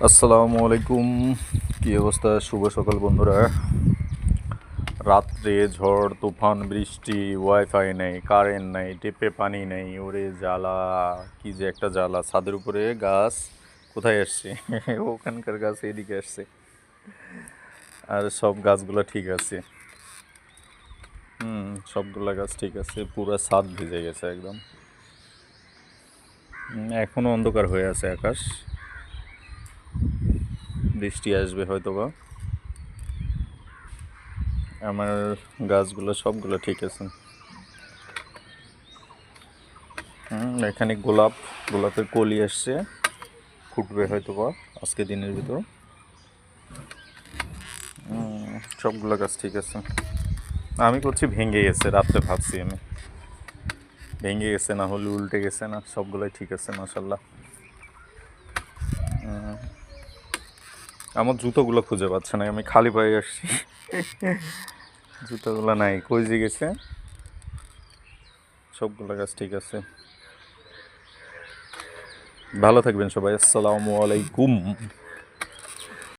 আসসালামু আলাইকুম। কী অবস্থা? শুভ সকাল বন্ধুরা। রাত্রে ঝড় তুফান বৃষ্টি, ওয়াইফাই নেই, কারেন্ট নেই, টেপে পানি নেই, ওরে জ্বালা! কি যে একটা জ্বালা! ছাদের উপরে গাছ কোথায় আসছে? ওখানকার গাছ এদিকে আসছে, আর সব গাছগুলো ঠিক আছে। সবগুলা গাছ ঠিক আছে, পুরো ছাদ ভিজে গেছে একদম। এখনও অন্ধকার হয়ে আছে আকাশ, বৃষ্টি আসবে হয়তো বা। আমার গাছগুলো সবগুলো ঠিক আছে। এখানে গোলাপের কলি আসছে, ফুটবে হয়তো বা আজকে দিনের ভিতর। সবগুলো গাছ ঠিক আছে। আমি করছি ভেঙে গেছে, রাত্রে ভাবছি আমি ভেঙে গেছে, না হলে উল্টে গেছে, না সবগুলোই ঠিক আছে মাশাল্লাহ। আমার জুতোগুলো খুঁজে পাচ্ছে না, আমি খালি পায়ে আসছি। জুতোগুলো নাই, কই যে গেছে। সবগুলো গাছ ঠিক আছে। ভালো থাকবেন সবাই, আসসালামু আলাইকুম।